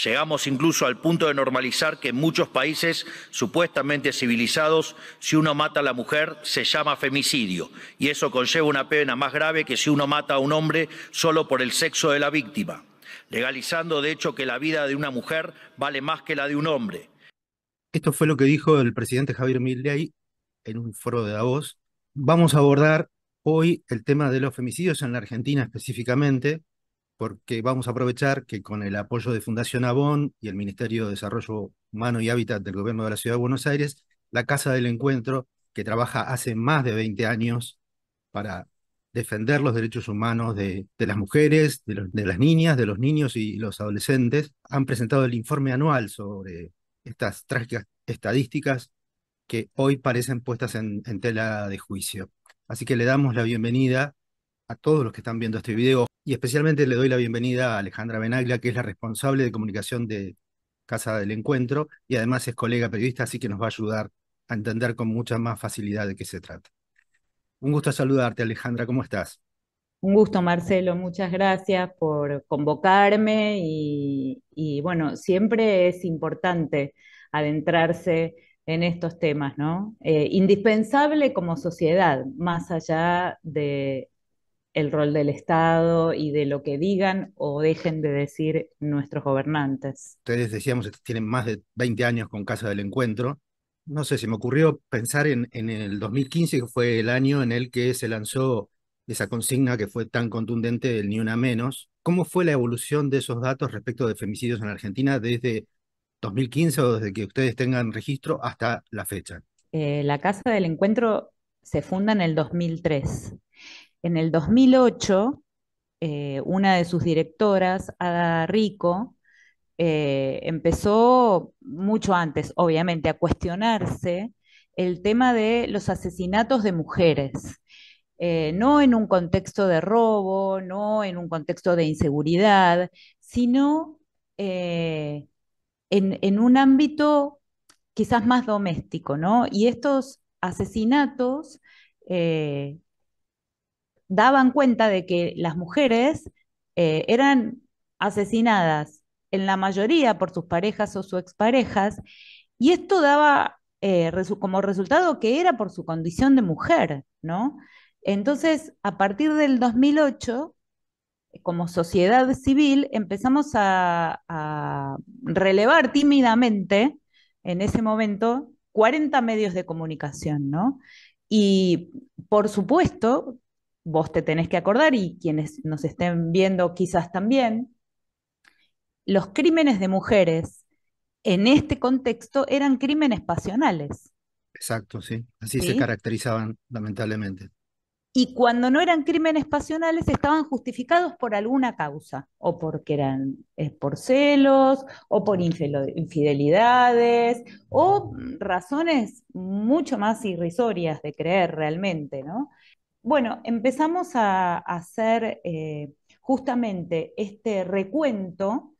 Llegamos incluso al punto de normalizar que en muchos países supuestamente civilizados, si uno mata a la mujer, se llama femicidio, y eso conlleva una pena más grave que si uno mata a un hombre solo por el sexo de la víctima, legalizando de hecho que la vida de una mujer vale más que la de un hombre. Esto fue lo que dijo el presidente Javier Milei en un foro de Davos. Vamos a abordar hoy el tema de los femicidios en la Argentina específicamente, porque vamos a aprovechar que con el apoyo de Fundación Avon y el Ministerio de Desarrollo Humano y Hábitat del Gobierno de la Ciudad de Buenos Aires, la Casa del Encuentro, que trabaja hace más de 20 años para defender los derechos humanos de las mujeres, de las niñas, de los niños y los adolescentes, han presentado el informe anual sobre estas trágicas estadísticas que hoy parecen puestas en tela de juicio. Así que le damos la bienvenida a todos los que están viendo este video y especialmente le doy la bienvenida a Alejandra Benaglia, que es la responsable de comunicación de Casa del Encuentro y además es colega periodista, así que nos va a ayudar a entender con mucha más facilidad de qué se trata. Un gusto saludarte, Alejandra, ¿cómo estás? Un gusto, Marcelo, muchas gracias por convocarme y bueno, siempre es importante adentrarse en estos temas, ¿no? Indispensable como sociedad, más allá de el rol del Estado y de lo que digan o dejen de decir nuestros gobernantes. Ustedes decíamos que tienen más de 20 años con Casa del Encuentro. No sé, se me ocurrió pensar en el 2015, que fue el año en el que se lanzó esa consigna que fue tan contundente del Ni Una Menos. ¿Cómo fue la evolución de esos datos respecto de femicidios en Argentina desde 2015 o desde que ustedes tengan registro hasta la fecha? La Casa del Encuentro se funda en el 2003. En el 2008, una de sus directoras, Ada Rico, empezó mucho antes, obviamente, a cuestionarse el tema de los asesinatos de mujeres. No en un contexto de robo, no en un contexto de inseguridad, sino en un ámbito quizás más doméstico, ¿no? Y estos asesinatos eh, daban cuenta de que las mujeres eran asesinadas en la mayoría por sus parejas o sus exparejas, y esto daba como resultado que era por su condición de mujer, ¿no? Entonces, a partir del 2008, como sociedad civil, empezamos a relevar tímidamente, en ese momento, 40 medios de comunicación, ¿no? Y por supuesto, vos te tenés que acordar, y quienes nos estén viendo quizás también, los crímenes de mujeres en este contexto eran crímenes pasionales, Exacto, sí. Así se ¿sí? caracterizaban, lamentablemente. Y cuando no eran crímenes pasionales estaban justificados por alguna causa, o porque eran por celos, o por infidelidades, o razones mucho más irrisorias de creer realmente, ¿no? Bueno, empezamos a hacer justamente este recuento,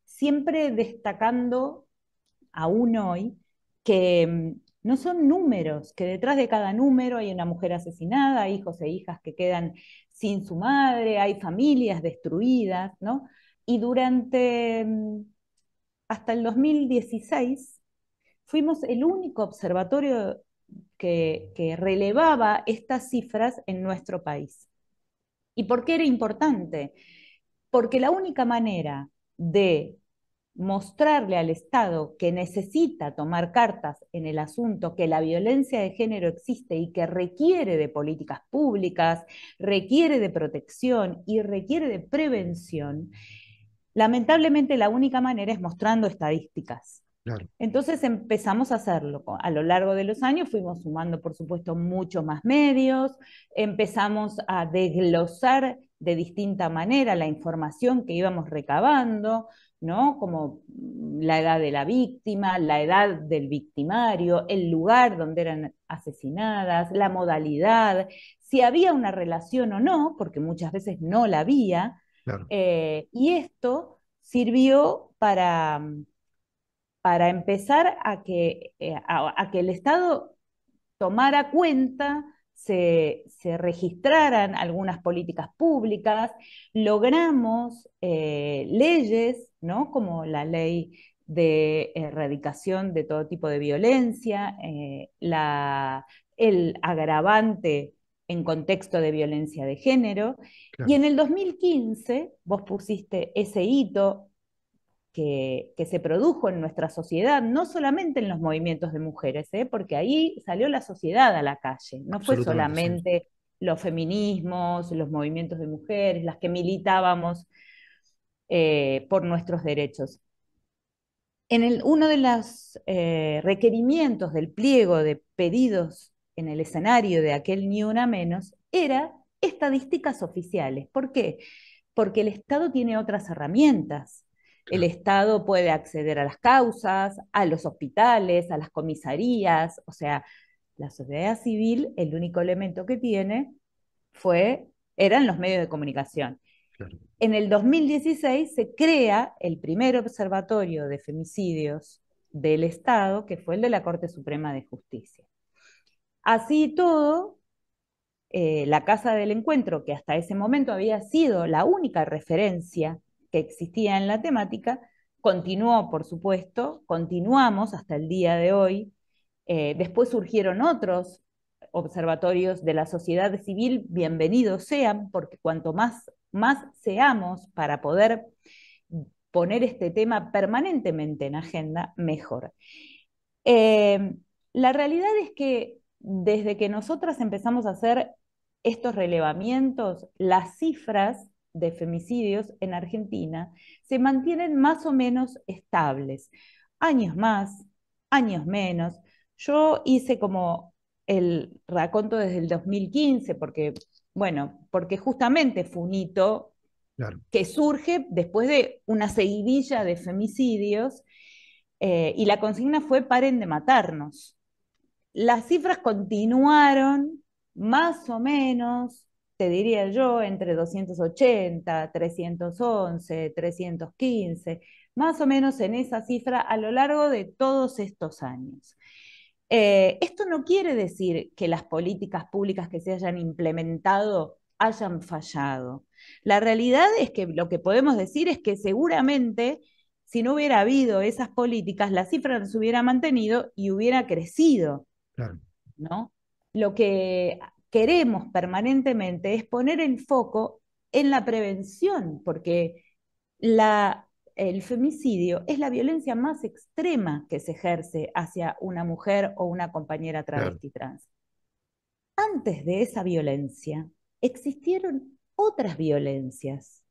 siempre destacando aún hoy, que no son números, que detrás de cada número hay una mujer asesinada, hijos e hijas que quedan sin su madre, hay familias destruidas, ¿no? Y durante hasta el 2016 fuimos el único observatorio que relevaba estas cifras en nuestro país. ¿Y por qué era importante? Porque la única manera de mostrarle al Estado que necesita tomar cartas en el asunto, que la violencia de género existe y que requiere de políticas públicas, requiere de protección y requiere de prevención, lamentablemente la única manera es mostrando estadísticas. Claro. Entonces empezamos a hacerlo. A lo largo de los años fuimos sumando, por supuesto, muchos más medios, empezamos a desglosar de distinta manera la información que íbamos recabando, ¿no? Como la edad de la víctima, la edad del victimario, el lugar donde eran asesinadas, la modalidad, si había una relación o no, porque muchas veces no la había, Claro. y esto sirvió para empezar a que el Estado tomara cuenta se registraran algunas políticas públicas, logramos leyes, ¿no? Como la ley de erradicación de todo tipo de violencia, el agravante en contexto de violencia de género. Y claro, en el 2015 vos pusiste ese hito que se produjo en nuestra sociedad, no solamente en los movimientos de mujeres, porque ahí salió la sociedad a la calle, no fue absolutamente, sí. solamente los feminismos, los movimientos de mujeres, las que militábamos por nuestros derechos. Uno de los requerimientos del pliego de pedidos en el escenario de aquel Ni Una Menos era estadísticas oficiales. ¿Por qué? Porque el Estado tiene otras herramientas. El Claro, Estado puede acceder a las causas, a los hospitales, a las comisarías. O sea, la sociedad civil, el único elemento que tiene eran los medios de comunicación. claro, En el 2016 se crea el primer observatorio de femicidios del Estado, que fue el de la Corte Suprema de Justicia. Así y todo, la Casa del Encuentro, que hasta ese momento había sido la única referencia que existía en la temática, continuó, por supuesto, continuamos hasta el día de hoy. Después surgieron otros observatorios de la sociedad civil, bienvenidos sean, porque cuanto más seamos para poder poner este tema permanentemente en agenda, mejor. Eh, la realidad es que desde que nosotras empezamos a hacer estos relevamientos, las cifras de femicidios en Argentina se mantienen más o menos estables. Años más, años menos. Yo hice como el raconto desde el 2015, porque justamente fue un hito claro. que surge después de una seguidilla de femicidios, y la consigna fue paren de matarnos. Las cifras continuaron más o menos, te diría yo, entre 280, 311, 315, más o menos en esa cifra a lo largo de todos estos años. Esto no quiere decir que las políticas públicas que se hayan implementado hayan fallado. La realidad es que lo que podemos decir es que seguramente si no hubiera habido esas políticas, la cifra no se hubiera mantenido y hubiera crecido, Claro. ¿no? Lo que queremos permanentemente es poner el foco en la prevención, porque el femicidio es la violencia más extrema que se ejerce hacia una mujer o una compañera Claro, travesti trans. Antes de esa violencia existieron otras violencias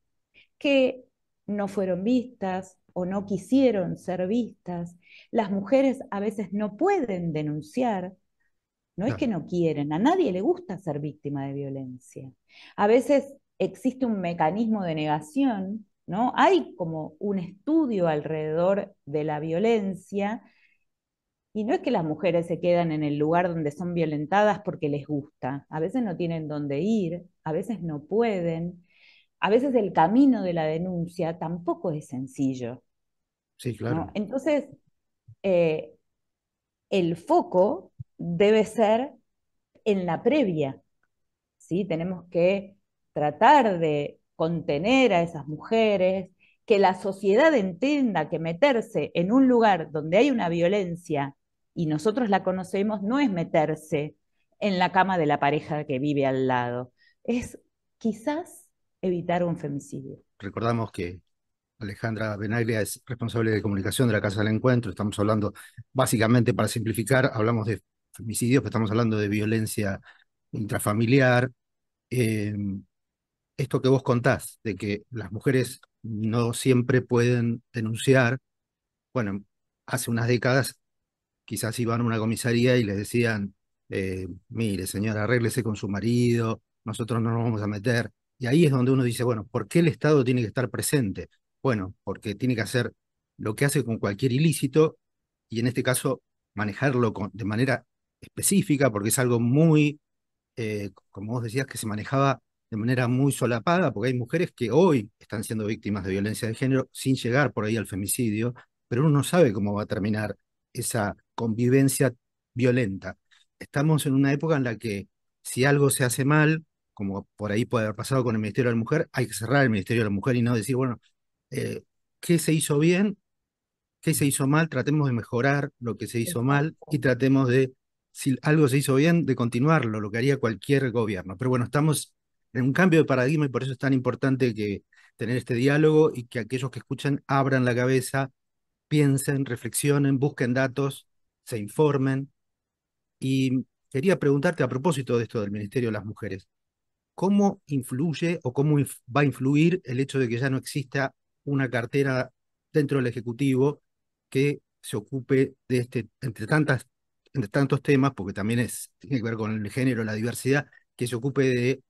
que no fueron vistas o no quisieron ser vistas. Las mujeres a veces no pueden denunciar, no es claro, que no quieren, a nadie le gusta ser víctima de violencia. A veces existe un mecanismo de negación, ¿no? Hay como un estudio alrededor de la violencia y no es que las mujeres se quedan en el lugar donde son violentadas porque les gusta. A veces no tienen dónde ir, a veces no pueden, a veces el camino de la denuncia tampoco es sencillo, sí, ¿no? claro, Entonces, eh, el foco debe ser en la previa, ¿sí? Tenemos que tratar de contener a esas mujeres, que la sociedad entienda que meterse en un lugar donde hay una violencia y nosotros la conocemos no es meterse en la cama de la pareja que vive al lado, es quizás evitar un femicidio. recordamos que Alejandra Benaglia es responsable de comunicación de la Casa del Encuentro. Estamos hablando, básicamente, para simplificar, hablamos de femicidios, pero estamos hablando de violencia intrafamiliar. Eh, Esto que vos contás, de que las mujeres no siempre pueden denunciar, bueno, hace unas décadas quizás iban a una comisaría y les decían, mire, señora, arréglese con su marido, nosotros no nos vamos a meter. Y ahí es donde uno dice, bueno, ¿por qué el Estado tiene que estar presente? Bueno, porque tiene que hacer lo que hace con cualquier ilícito y en este caso manejarlo de manera específica, porque es algo muy, como vos decías, que se manejaba de manera muy solapada, porque hay mujeres que hoy están siendo víctimas de violencia de género sin llegar por ahí al femicidio, pero uno no sabe cómo va a terminar esa convivencia violenta. Estamos en una época en la que si algo se hace mal, como por ahí puede haber pasado con el Ministerio de la Mujer, hay que cerrar el Ministerio de la Mujer y no decir, bueno, eh, ¿qué se hizo bien? ¿Qué se hizo mal? Tratemos de mejorar lo que se hizo mal y Exacto. tratemos de, si algo se hizo bien, de continuarlo, lo que haría cualquier gobierno. Pero bueno, estamos en un cambio de paradigma y por eso es tan importante que tener este diálogo y que aquellos que escuchan abran la cabeza, piensen, reflexionen, busquen datos, se informen. Y quería preguntarte a propósito de esto del Ministerio de las Mujeres, ¿cómo influye o cómo va a influir el hecho de que ya no exista una cartera dentro del Ejecutivo que se ocupe de entre tantos temas, porque también tiene que ver con el género, la diversidad, que se ocupe de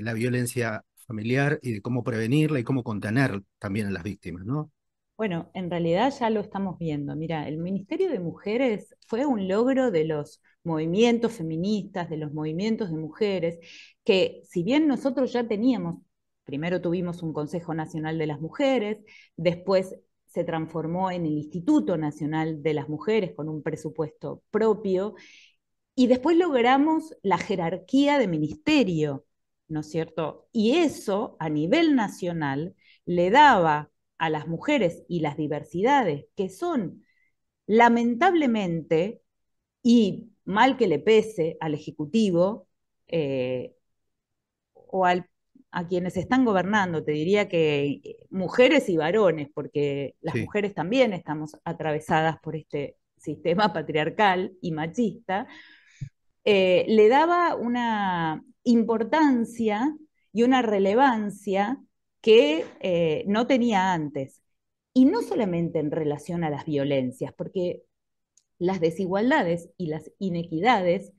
la violencia familiar y de cómo prevenirla y cómo contener también a las víctimas, ¿no? Bueno, en realidad ya lo estamos viendo. Mira, el Ministerio de Mujeres fue un logro de los movimientos feministas, de los movimientos de mujeres, que si bien nosotros ya teníamos, primero tuvimos un Consejo Nacional de las Mujeres, después se transformó en el Instituto Nacional de las Mujeres con un presupuesto propio, y después logramos la jerarquía de ministerio, ¿no es cierto? Y eso a nivel nacional le daba a las mujeres y las diversidades, que son lamentablemente, y mal que le pese al Ejecutivo eh, o a quienes están gobernando, te diría que mujeres y varones, porque las Sí, mujeres también estamos atravesadas por este sistema patriarcal y machista, le daba una importancia y una relevancia que no tenía antes. Y no solamente en relación a las violencias, porque las desigualdades y las inequidades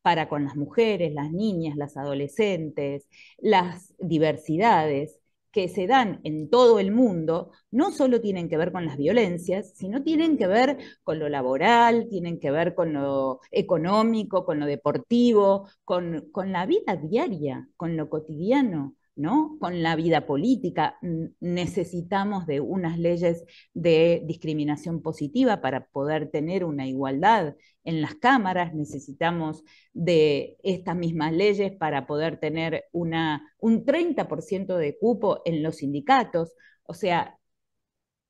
para con las mujeres, las niñas, las adolescentes, las diversidades que se dan en todo el mundo, no solo tienen que ver con las violencias, sino tienen que ver con lo laboral, tienen que ver con lo económico, con lo deportivo, con la vida diaria, con lo cotidiano, ¿no? Con la vida política. Necesitamos de unas leyes de discriminación positiva para poder tener una igualdad en las cámaras, necesitamos de estas mismas leyes para poder tener un 30% de cupo en los sindicatos. O sea,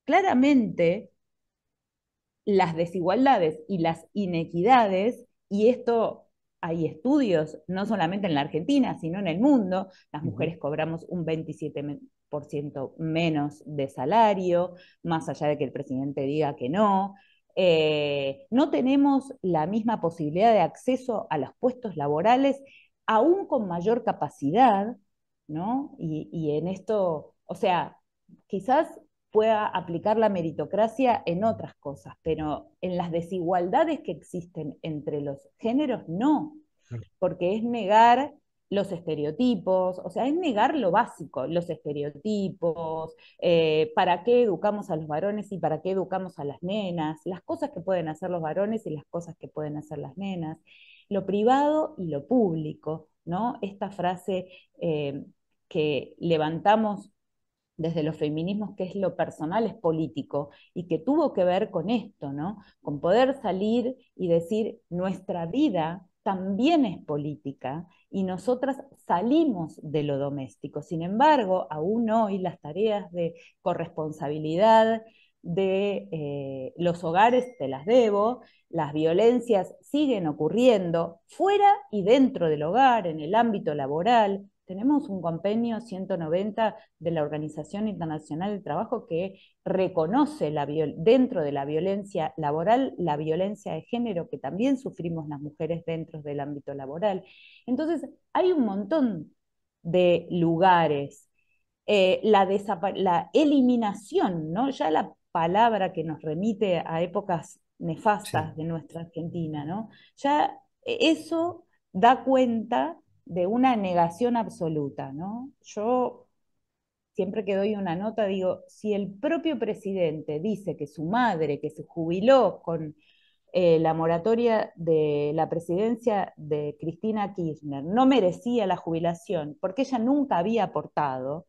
claramente las desigualdades y las inequidades, y esto hay estudios no solamente en la Argentina, sino en el mundo, las ujú, mujeres cobramos un 27% menos de salario, más allá de que el presidente diga que no. No tenemos la misma posibilidad de acceso a los puestos laborales, aún con mayor capacidad, ¿no? Y en esto, o sea, quizás pueda aplicar la meritocracia en otras cosas, pero en las desigualdades que existen entre los géneros, no, porque es negar los estereotipos, o sea, es negar lo básico, los estereotipos, para qué educamos a los varones y para qué educamos a las nenas, las cosas que pueden hacer los varones y las cosas que pueden hacer las nenas, lo privado y lo público, ¿no? Esta frase que levantamos desde los feminismos, que es lo personal es político, y que tuvo que ver con esto, ¿no? Con poder salir y decir, nuestra vida también es política y nosotras salimos de lo doméstico. Sin embargo, aún hoy las tareas de corresponsabilidad de los hogares te las debo, las violencias siguen ocurriendo fuera y dentro del hogar, en el ámbito laboral. Tenemos un convenio 190 de la Organización Internacional del Trabajo que reconoce dentro de la violencia laboral la violencia de género que también sufrimos las mujeres dentro del ámbito laboral. Entonces, hay un montón de lugares. La eliminación, ¿no? Ya la palabra que nos remite a épocas sí. nefastas de nuestra Argentina, ¿no? Ya eso da cuenta de una negación absoluta, ¿no? Yo siempre que doy una nota digo, si el propio presidente dice que su madre, que se jubiló con la moratoria de la presidencia de Cristina Kirchner, no merecía la jubilación porque ella nunca había aportado,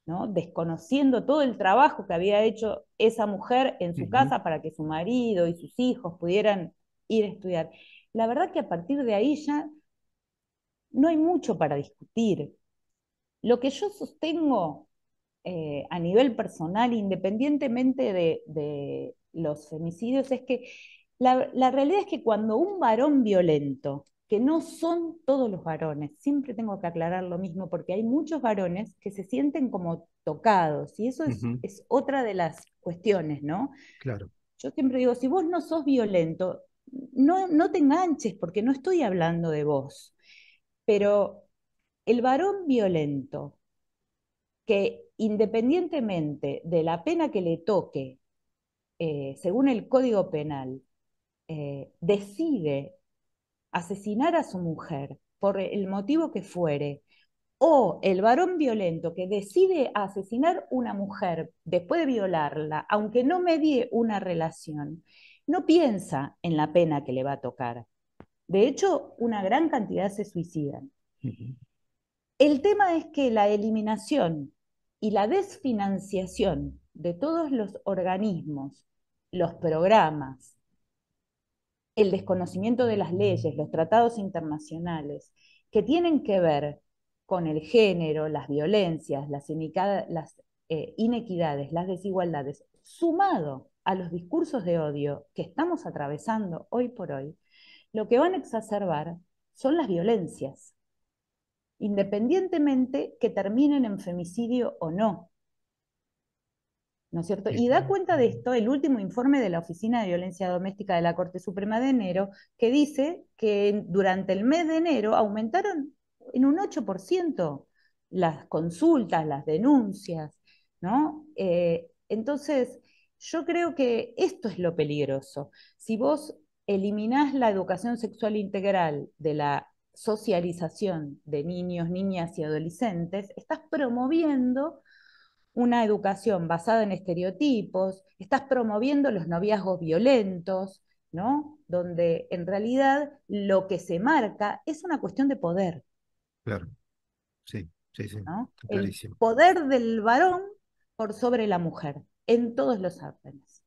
¿no? Desconociendo todo el trabajo que había hecho esa mujer en su Ujú. casa para que su marido y sus hijos pudieran ir a estudiar. La verdad que a partir de ahí ya no hay mucho para discutir. Lo que yo sostengo a nivel personal, independientemente de los femicidios, es que la realidad es que cuando un varón violento, que no son todos los varones, siempre tengo que aclarar lo mismo, porque hay muchos varones que se sienten como tocados, y eso Ujú, es otra de las cuestiones, ¿no? claro, Yo siempre digo, si vos no sos violento, no te enganches, porque no estoy hablando de vos, pero el varón violento, que independientemente de la pena que le toque, según el Código Penal, decide asesinar a su mujer por el motivo que fuere, o el varón violento que decide asesinar una mujer después de violarla, aunque no medie una relación, no piensa en la pena que le va a tocar. De hecho, una gran cantidad se suicidan. ujú, El tema es que la eliminación y la desfinanciación de todos los organismos, los programas, el desconocimiento de las leyes, los tratados internacionales, que tienen que ver con el género, las violencias, las inequidades, las desigualdades, sumado a los discursos de odio que estamos atravesando hoy por hoy, lo que van a exacerbar son las violencias, independientemente que terminen en femicidio o no. ¿No es cierto? sí, Y da cuenta de esto el último informe de la Oficina de Violencia Doméstica de la Corte Suprema de enero, que dice que durante el mes de enero aumentaron en un 8% las consultas, las denuncias, ¿no? Entonces, yo creo que esto es lo peligroso. Si vos eliminás la educación sexual integral de la socialización de niños, niñas y adolescentes, estás promoviendo una educación basada en estereotipos, estás promoviendo los noviazgos violentos, ¿no? Donde en realidad lo que se marca es una cuestión de poder, claro, sí, sí, sí, ¿no? está El clarísimo. poder del varón por sobre la mujer, en todos los órdenes.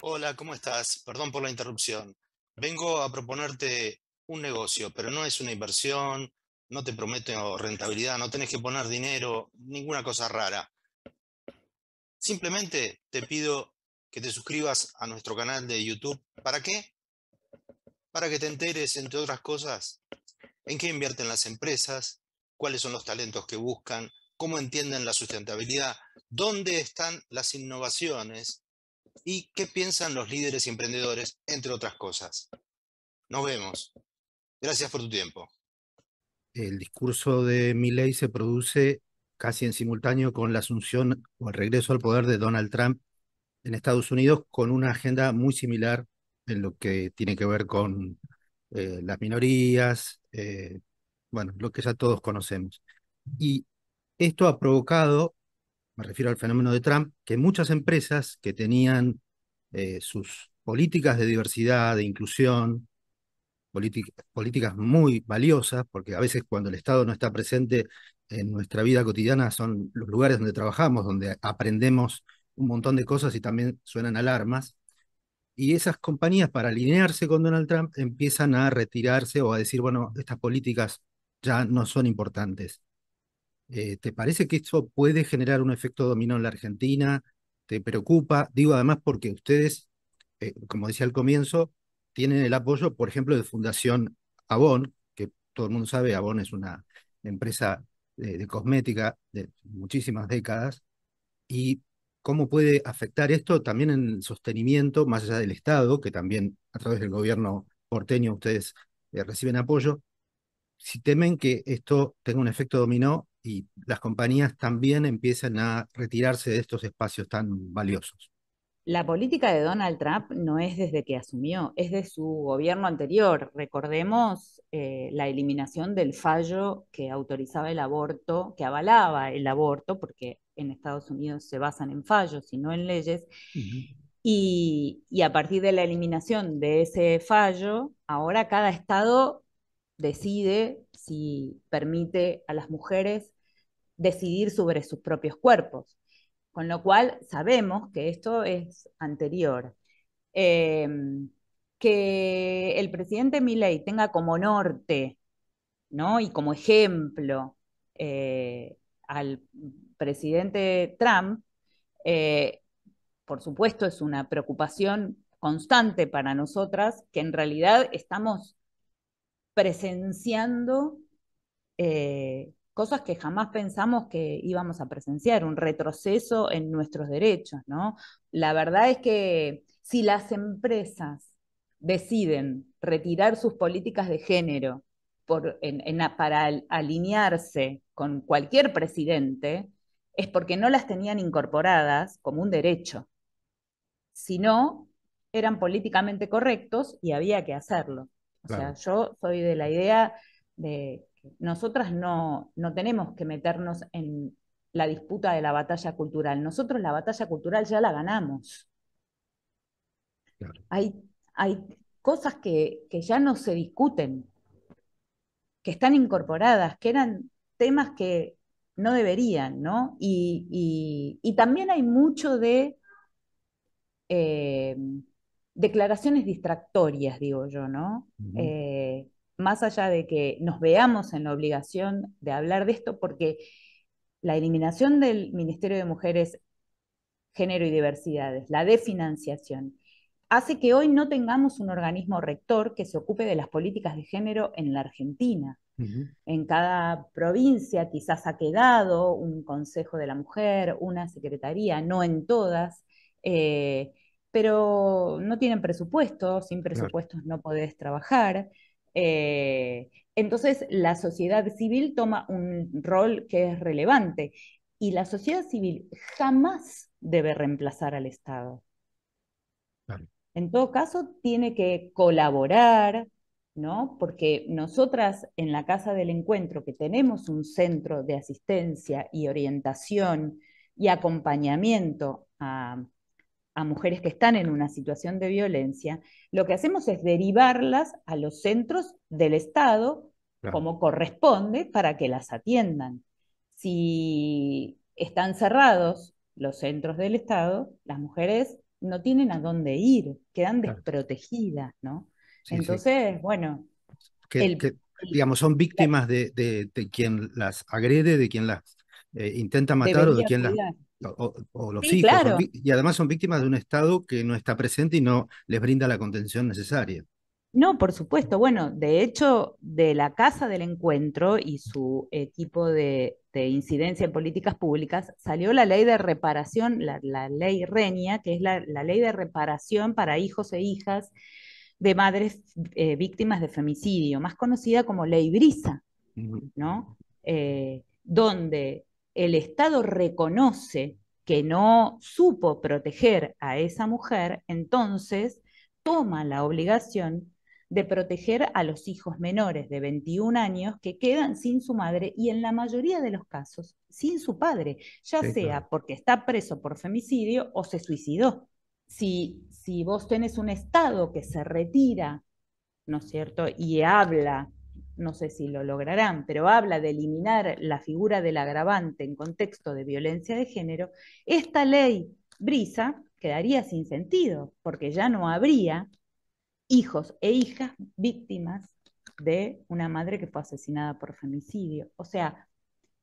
Hola, ¿cómo estás? Perdón por la interrupción. Vengo a proponerte un negocio, pero no es una inversión, no te prometo rentabilidad, no tenés que poner dinero, ninguna cosa rara. Simplemente te pido que te suscribas a nuestro canal de YouTube. ¿Para qué? Para que te enteres, entre otras cosas, en qué invierten las empresas, cuáles son los talentos que buscan, cómo entienden la sustentabilidad, dónde están las innovaciones y qué piensan los líderes y emprendedores, entre otras cosas. Nos vemos. Gracias por tu tiempo. El discurso de Milei se produce casi en simultáneo con la asunción o el regreso al poder de Donald Trump en Estados Unidos, con una agenda muy similar en lo que tiene que ver con las minorías, bueno, lo que ya todos conocemos. Y esto ha provocado, me refiero al fenómeno de Trump, que muchas empresas que tenían sus políticas de diversidad, de inclusión, políticas muy valiosas, porque a veces cuando el Estado no está presente en nuestra vida cotidiana son los lugares donde trabajamos, donde aprendemos un montón de cosas y también suenan alarmas. Y esas compañías, para alinearse con Donald Trump, empiezan a retirarse o a decir, bueno, estas políticas ya no son importantes. ¿Te parece que esto puede generar un efecto dominó en la Argentina? ¿Te preocupa? Digo además porque ustedes, como decía al comienzo, tienen el apoyo, por ejemplo, de Fundación Avon, que todo el mundo sabe, Avon es una empresa de cosmética de muchísimas décadas, y cómo puede afectar esto también en el sostenimiento, más allá del Estado, que también a través del gobierno porteño ustedes reciben apoyo, si temen que esto tenga un efecto dominó y las compañías también empiecen a retirarse de estos espacios tan valiosos. La política de Donald Trump no es desde que asumió, es de su gobierno anterior. Recordemos la eliminación del fallo que autorizaba el aborto, que avalaba el aborto, porque en Estados Unidos se basan en fallos y no en leyes. Ujú. Y a partir de la eliminación de ese fallo, ahora cada estado decide si permite a las mujeres decidir sobre sus propios cuerpos. Con lo cual sabemos que esto es anterior. Eh, que el presidente Milei tenga como norte ¿no? Y como ejemplo al presidente Trump, eh, por supuesto es una preocupación constante para nosotras, que en realidad estamos presenciando cosas que jamás pensamos que íbamos a presenciar, un retroceso en nuestros derechos, ¿no? La verdad es que si las empresas deciden retirar sus políticas de género para alinearse con cualquier presidente, es porque no las tenían incorporadas como un derecho. Si no, eran políticamente correctos y había que hacerlo. O sea, Claro, yo soy de la idea de que nosotras no tenemos que meternos en la disputa de la batalla cultural. Nosotros la batalla cultural ya la ganamos. claro. Hay cosas que ya no se discuten, que están incorporadas, que eran temas que no deberían, ¿no? Y también hay mucho de eh, declaraciones distractorias, digo yo, ¿no? Ujú. Más allá de que nos veamos en la obligación de hablar de esto, porque la eliminación del Ministerio de Mujeres, Género y Diversidades, la desfinanciación, hace que hoy no tengamos un organismo rector que se ocupe de las políticas de género en la Argentina. Ujú. En cada provincia quizás ha quedado un consejo de la mujer, una secretaría, no en todas, eh, pero no tienen presupuesto, sin Claro, presupuestos no podés trabajar. Entonces la sociedad civil toma un rol que es relevante y la sociedad civil jamás debe reemplazar al Estado. claro, En todo caso, tiene que colaborar, ¿no? Porque nosotras en la Casa del Encuentro, que tenemos un centro de asistencia y orientación y acompañamiento a mujeres que están en una situación de violencia, lo que hacemos es derivarlas a los centros del Estado claro, como corresponde para que las atiendan. Si están cerrados los centros del Estado, las mujeres no tienen a dónde ir, quedan claro. desprotegidas, ¿no? Sí, sí. Entonces, bueno, el, el- Digamos, son la- víctimas de quien las agrede, de quien las intenta matar o de debería quien las... cuidar. o los Sí, hijos, claro. y además son víctimas de un Estado que no está presente y no les brinda la contención necesaria. No, por supuesto. Bueno, de hecho, de la Casa del Encuentro y su equipo de incidencia en políticas públicas salió la ley de reparación, la ley Reña, que es la ley de reparación para hijos e hijas de madres víctimas de femicidio, más conocida como ley Brisa, Ujú. ¿no? Donde el Estado reconoce que no supo proteger a esa mujer, entonces toma la obligación de proteger a los hijos menores de 21 años que quedan sin su madre y en la mayoría de los casos sin su padre, ya Sí, claro, sea porque está preso por femicidio o se suicidó. Si vos tenés un Estado que se retira, ¿no es cierto? Y habla, no sé si lo lograrán, pero habla de eliminar la figura del agravante en contexto de violencia de género, esta ley Brisa quedaría sin sentido, porque ya no habría hijos e hijas víctimas de una madre que fue asesinada por femicidio. O sea,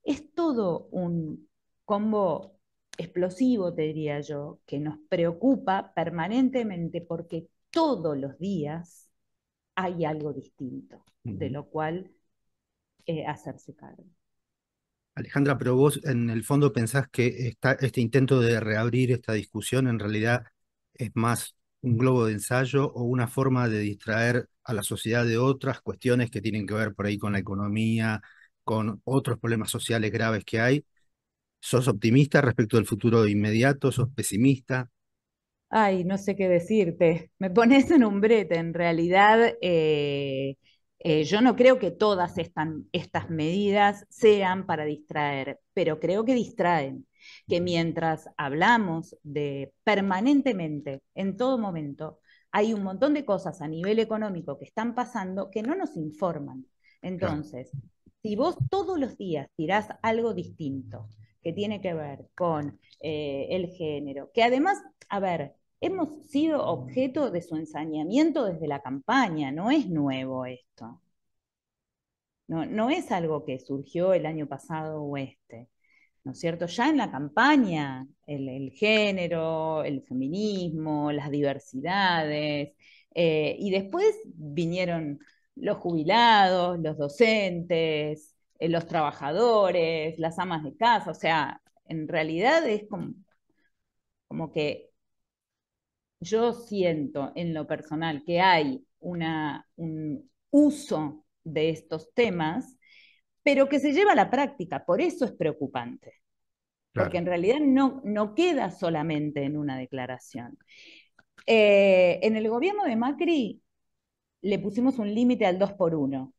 es todo un combo explosivo, te diría yo, que nos preocupa permanentemente porque todos los días hay algo distinto, de ujú. lo cual hacerse cargo. Alejandra, pero vos en el fondo pensás que este intento de reabrir esta discusión en realidad es más un globo de ensayo o una forma de distraer a la sociedad de otras cuestiones que tienen que ver por ahí con la economía, con otros problemas sociales graves que hay. ¿Sos optimista respecto del futuro inmediato? ¿Sos pesimista? Ay, no sé qué decirte. Me pones en un brete. En realidad, yo no creo que todas estas medidas sean para distraer, pero creo que distraen. Que mientras hablamos de permanentemente, en todo momento, hay un montón de cosas a nivel económico que están pasando que no nos informan. Claro. Entonces, si vos todos los días tirás algo distinto que tiene que ver con el género, que además, a ver, hemos sido objeto de su ensañamiento desde la campaña, no es nuevo esto. no es algo que surgió el año pasado o este, ¿no es cierto? Ya en la campaña, el género, el feminismo, las diversidades, y después vinieron los jubilados, los docentes, los trabajadores, las amas de casa, o sea, en realidad es como que yo siento en lo personal que hay un uso de estos temas, pero que se lleva a la práctica, por eso es preocupante, porque Claro. en realidad no queda solamente en una declaración. En el gobierno de Macri le pusimos un límite al 2 por 1.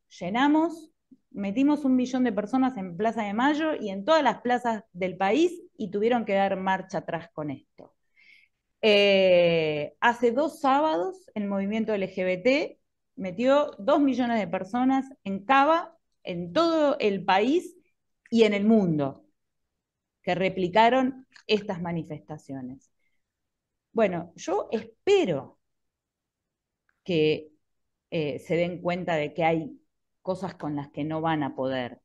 Metimos 1 millón de personas en Plaza de Mayo y en todas las plazas del país y tuvieron que dar marcha atrás con esto. Hace 2 sábados el movimiento LGBT metió 2 millones de personas en Cava, en todo el país y en el mundo, que replicaron estas manifestaciones. Bueno, yo espero que se den cuenta de que hay cosas con las que no van a poder,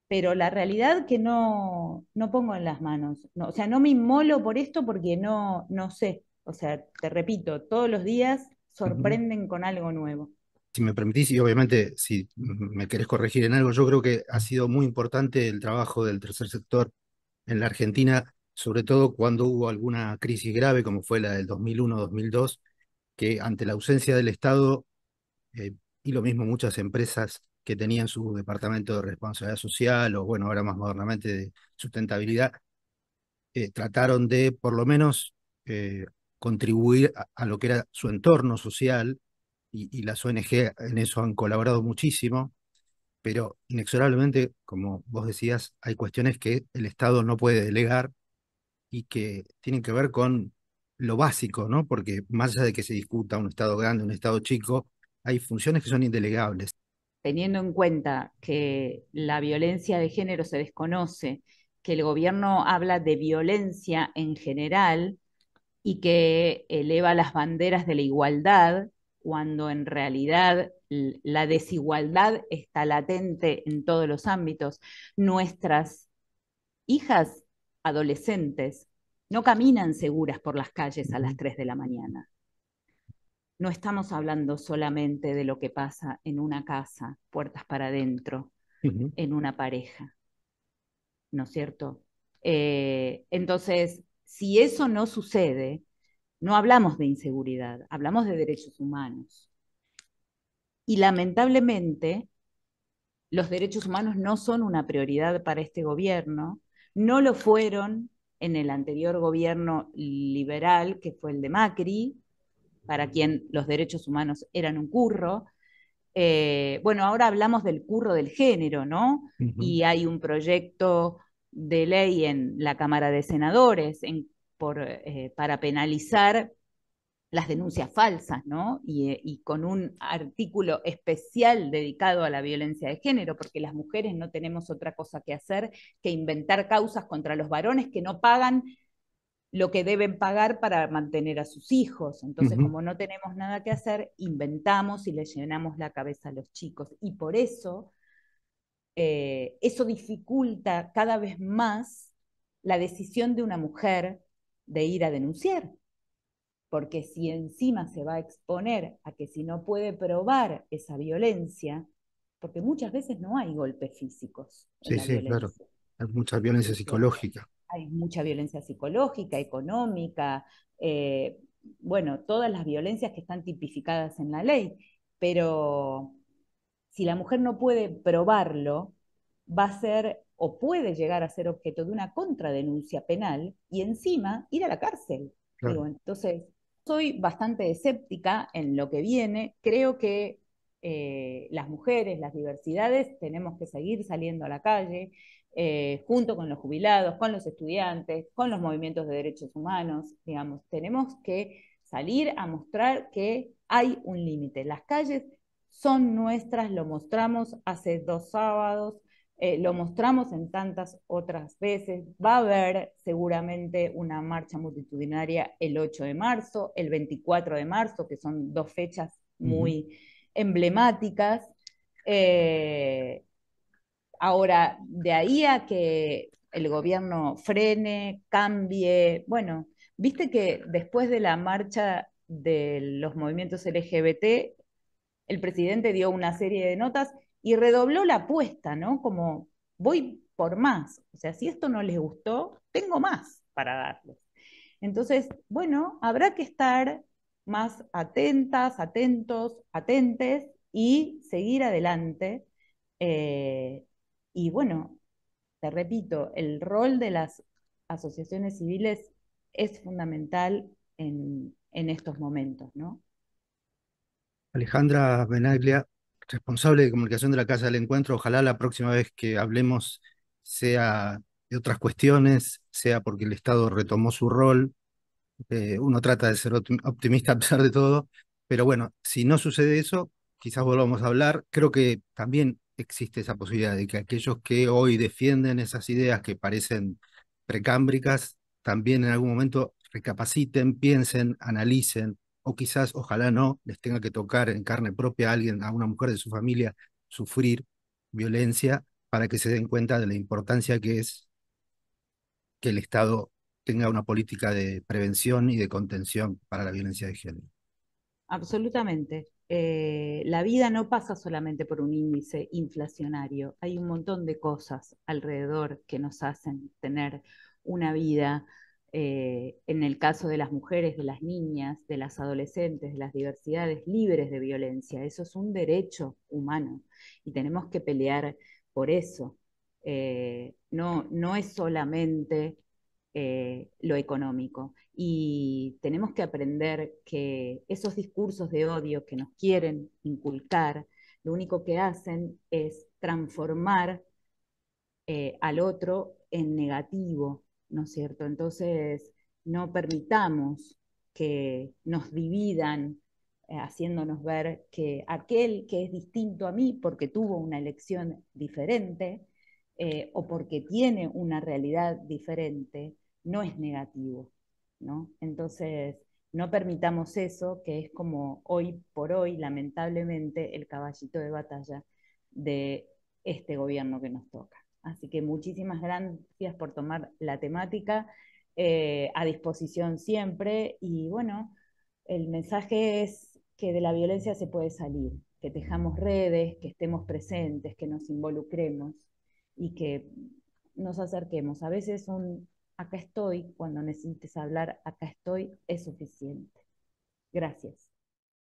pero la realidad que no pongo en las manos, no, o sea, no me inmolo por esto porque no sé, o sea, te repito, todos los días Ujú. sorprenden con algo nuevo. Si me permitís, y obviamente si me querés corregir en algo, yo creo que ha sido muy importante el trabajo del tercer sector en la Argentina, sobre todo cuando hubo alguna crisis grave como fue la del 2001-2002, que ante la ausencia del Estado, eh, y lo mismo muchas empresas que tenían su departamento de responsabilidad social o bueno, ahora más modernamente de sustentabilidad, trataron de por lo menos contribuir a lo que era su entorno social y las ONG en eso han colaborado muchísimo, pero inexorablemente, como vos decías, hay cuestiones que el Estado no puede delegar y que tienen que ver con lo básico, ¿no? Porque más allá de que se discuta un Estado grande, un Estado chico, hay funciones que son indelegables. Teniendo en cuenta que la violencia de género se desconoce, que el gobierno habla de violencia en general y que eleva las banderas de la igualdad, cuando en realidad la desigualdad está latente en todos los ámbitos. Nuestras hijas adolescentes no caminan seguras por las calles a las Ujú, 3 de la mañana. No estamos hablando solamente de lo que pasa en una casa, puertas para adentro, ujú, en una pareja, ¿no es cierto? Entonces, si eso no sucede, no hablamos de inseguridad, hablamos de derechos humanos. Y lamentablemente, los derechos humanos no son una prioridad para este gobierno, no lo fueron en el anterior gobierno liberal, que fue el de Macri, para quien los derechos humanos eran un curro. Bueno, ahora hablamos del curro del género, ¿no? ujú. Y hay un proyecto de ley en la Cámara de Senadores para penalizar las denuncias falsas, ¿no? Y con un artículo especial dedicado a la violencia de género, porque las mujeres no tenemos otra cosa que hacer que inventar causas contra los varones que no pagan lo que deben pagar para mantener a sus hijos. Entonces, Ujú. como no tenemos nada que hacer, inventamos y le llenamos la cabeza a los chicos. Y por eso, eso dificulta cada vez más la decisión de una mujer de ir a denunciar. Porque si encima se va a exponer a que si no puede probar esa violencia, porque muchas veces no hay golpes físicos en Sí, la sí, claro. violencia, Hay mucha violencia ¿no es cierto? psicológica. Hay mucha violencia psicológica, económica, eh, bueno, todas las violencias que están tipificadas en la ley, pero si la mujer no puede probarlo, va a ser o puede llegar a ser objeto de una contradenuncia penal y encima ir a la cárcel. Claro. Digo, entonces, soy bastante escéptica en lo que viene. Creo que las mujeres, las diversidades, tenemos que seguir saliendo a la calle, junto con los jubilados, con los estudiantes, con los movimientos de derechos humanos, digamos, tenemos que salir a mostrar que hay un límite. Las calles son nuestras, lo mostramos hace 2 sábados, lo mostramos en tantas otras veces. Va a haber seguramente una marcha multitudinaria el 8 de marzo, el 24 de marzo, que son 2 fechas Ujú. muy emblemáticas. Eh, Ahora, de ahí a que el gobierno frene, cambie, bueno, viste que después de la marcha de los movimientos LGBT, el presidente dio una serie de notas y redobló la apuesta, ¿no? Como voy por más, o sea, si esto no les gustó, tengo más para darles. Entonces, bueno, habrá que estar más atentas, atentos, atentes y seguir adelante. Eh, y bueno, te repito, el rol de las asociaciones civiles es fundamental en estos momentos, ¿no? Alejandra Benaglia, responsable de comunicación de la Casa del Encuentro. Ojalá la próxima vez que hablemos sea de otras cuestiones, sea porque el Estado retomó su rol. Uno trata de ser optimista a pesar de todo, pero bueno, si no sucede eso, quizás volvamos a hablar. Creo que también existe esa posibilidad de que aquellos que hoy defienden esas ideas que parecen precámbricas, también en algún momento recapaciten, piensen, analicen, o quizás, ojalá no, les tenga que tocar en carne propia a alguien, a una mujer de su familia, sufrir violencia para que se den cuenta de la importancia que es que el Estado tenga una política de prevención y de contención para la violencia de género. Absolutamente. La vida no pasa solamente por un índice inflacionario. Hay un montón de cosas alrededor que nos hacen tener una vida, en el caso de las mujeres, de las niñas, de las adolescentes, de las diversidades libres de violencia. Eso es un derecho humano y tenemos que pelear por eso. No, no es solamente lo económico. Y tenemos que aprender que esos discursos de odio que nos quieren inculcar, lo único que hacen es transformar al otro en negativo, ¿no es cierto? Entonces, no permitamos que nos dividan, haciéndonos ver que aquel que es distinto a mí porque tuvo una elección diferente, o porque tiene una realidad diferente, no es negativo, ¿no? Entonces, no permitamos eso, que es como hoy por hoy, lamentablemente, el caballito de batalla de este gobierno que nos toca. Así que muchísimas gracias por tomar la temática, a disposición siempre. Y bueno, el mensaje es que de la violencia se puede salir, que tejamos redes, que estemos presentes, que nos involucremos y que nos acerquemos. A veces un acá estoy, cuando necesites hablar, acá estoy, es suficiente. Gracias.